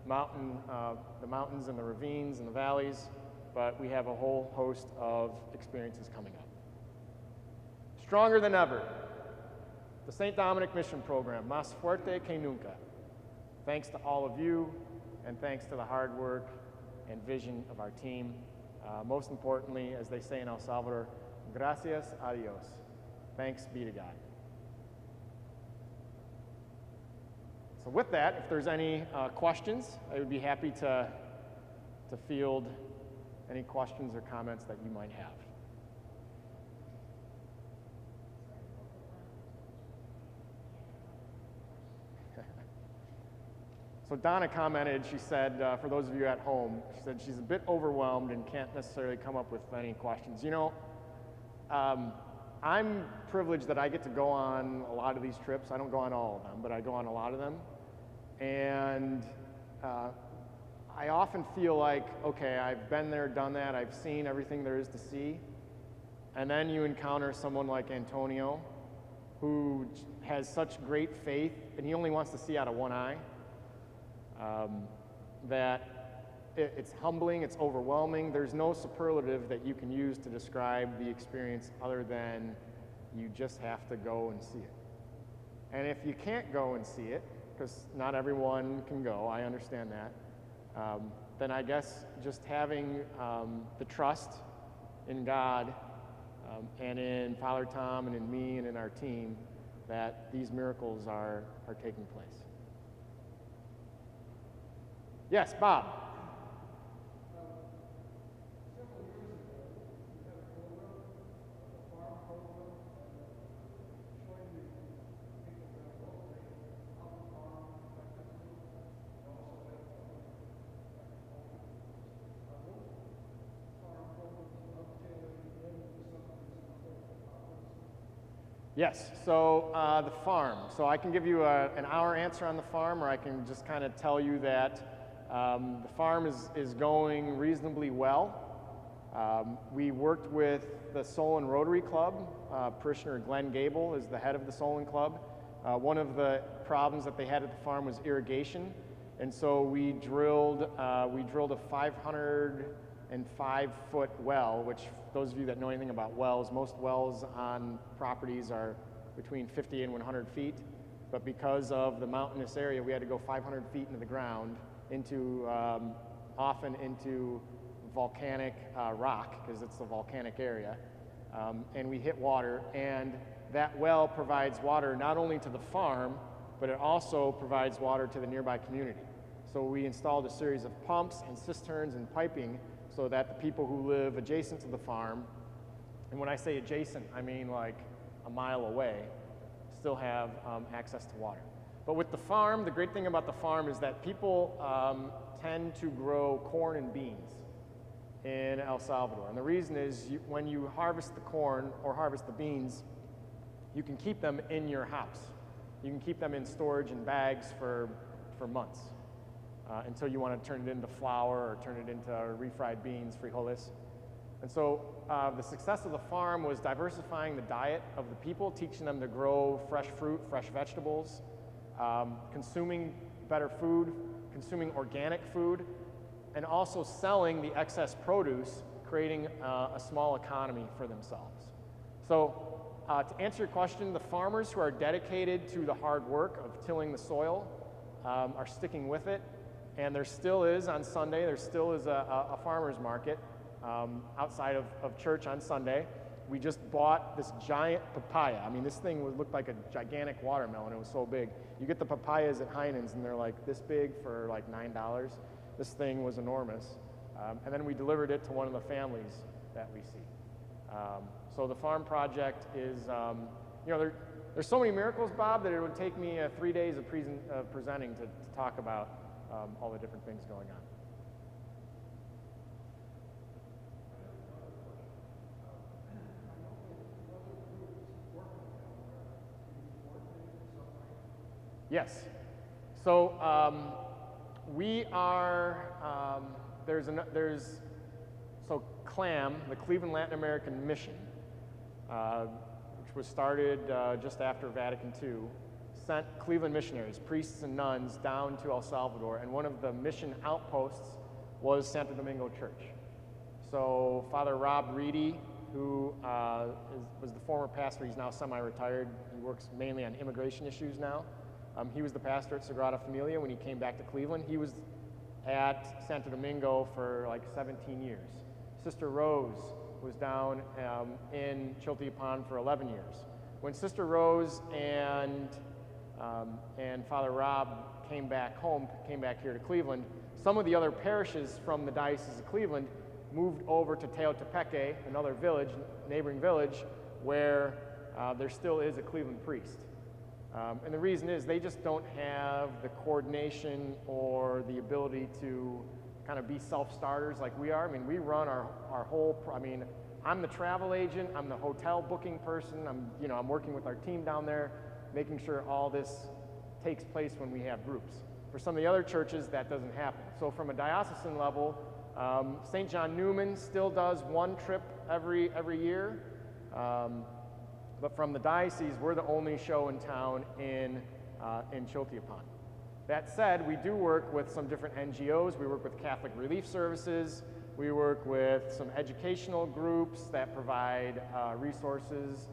mountains and the ravines and the valleys. But we have a whole host of experiences coming up. Stronger than ever, the St. Dominic Mission Program, Más Fuerte Que Nunca. Thanks to all of you, and thanks to the hard work and vision of our team. Most importantly, as they say in El Salvador, gracias a Dios. Thanks be to God. So with that, if there's any questions, I would be happy to field any questions or comments that you might have. So Donna commented, she said, for those of you at home, she said she's a bit overwhelmed and can't necessarily come up with any questions. You know, I'm privileged that I get to go on a lot of these trips. I don't go on all of them, but I go on a lot of them. And I often feel like, okay, I've been there, done that, I've seen everything there is to see. And then you encounter someone like Antonio, who has such great faith, and he only wants to see out of one eye. That it's humbling, it's overwhelming. There's no superlative that you can use to describe the experience other than you just have to go and see it. And if you can't go and see it, because not everyone can go, I understand that, then I guess just having the trust in God and in Father Tom and in me and in our team that these miracles are taking place. Yes, Bob. Yes, so the farm. So I can give you an hour answer on the farm, or I can just kind of tell you that the farm is going reasonably well. We worked with the Solon Rotary Club. Parishioner Glenn Gable is the head of the Solon Club. One of the problems that they had at the farm was irrigation, and so we drilled a 505-foot well, which those of you that know anything about wells, most wells on properties are between 50 and 100 feet, but because of the mountainous area, we had to go 500 feet into the ground, often into volcanic rock, because it's a volcanic area, and we hit water, and that well provides water not only to the farm, but it also provides water to the nearby community. So we installed a series of pumps and cisterns and piping so that the people who live adjacent to the farm, and when I say adjacent, I mean like a mile away, still have access to water. But with the farm, the great thing about the farm is that people tend to grow corn and beans in El Salvador. And the reason is when you harvest the corn or harvest the beans, you can keep them in your house. You can keep them in storage in bags for months until you want to turn it into flour or turn it into refried beans, frijoles. And so the success of the farm was diversifying the diet of the people, teaching them to grow fresh fruit, fresh vegetables, consuming better food, consuming organic food, and also selling the excess produce, creating a small economy for themselves. So to answer your question, the farmers who are dedicated to the hard work of tilling the soil are sticking with it, and there still is on Sunday, there still is a farmer's market outside of church on Sunday. We just bought this giant papaya. I mean, this thing looked like a gigantic watermelon. It was so big. You get the papayas at Heinen's, and they're like this big for like $9. This thing was enormous. And then we delivered it to one of the families that we see. So the farm project is, there's so many miracles, Bob, that it would take me 3 days of presenting to talk about all the different things going on. Yes. So we are, so CLAM, the Cleveland Latin American Mission, which was started just after Vatican II, sent Cleveland missionaries, priests and nuns, down to El Salvador, and one of the mission outposts was Santo Domingo Church. So Father Rob Reedy, who was the former pastor, he's now semi-retired, he works mainly on immigration issues now. He was the pastor at Sagrada Familia when he came back to Cleveland. He was at Santo Domingo for like 17 years. Sister Rose was down in Chiltepán for 11 years. When Sister Rose and Father Rob came back home, came back here to Cleveland, some of the other parishes from the Diocese of Cleveland moved over to Teotepeque, another village, neighboring village, where there still is a Cleveland priest. And the reason is they just don't have the coordination or the ability to kind of be self-starters like we are. I mean, we run our whole, I'm the travel agent, I'm the hotel booking person, I'm working with our team down there, making sure all this takes place when we have groups. For some of the other churches, that doesn't happen. So from a diocesan level, St. John Newman still does one trip every year. But from the diocese, we're the only show in town in Chiltepán. That said, we do work with some different NGOs. We work with Catholic Relief Services. We work with some educational groups that provide resources.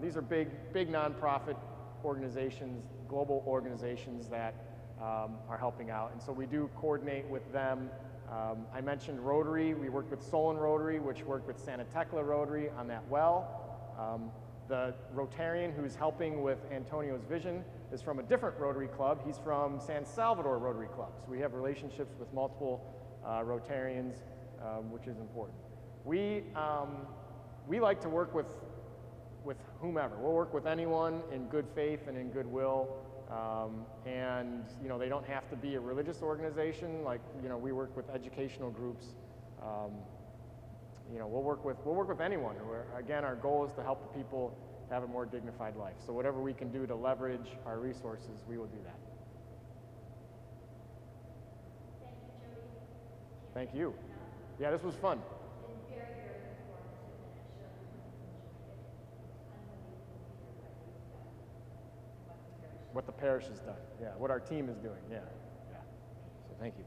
These are big nonprofit organizations, global organizations that are helping out. And so we do coordinate with them. I mentioned Rotary. We worked with Solon Rotary, which worked with Santa Tecla Rotary on that well. The Rotarian who's helping with Antonio's vision is from a different Rotary Club. He's from San Salvador Rotary Club. So we have relationships with multiple Rotarians, which is important. We like to work with whomever. We'll work with anyone in good faith and in goodwill. And they don't have to be a religious organization. Like we work with educational groups. We'll work with anyone. Again, our goal is to help the people have a more dignified life. So whatever we can do to leverage our resources, we will do that. Thank you. Yeah, this was fun. What the parish has done. Yeah, what our team is doing. Yeah. So thank you.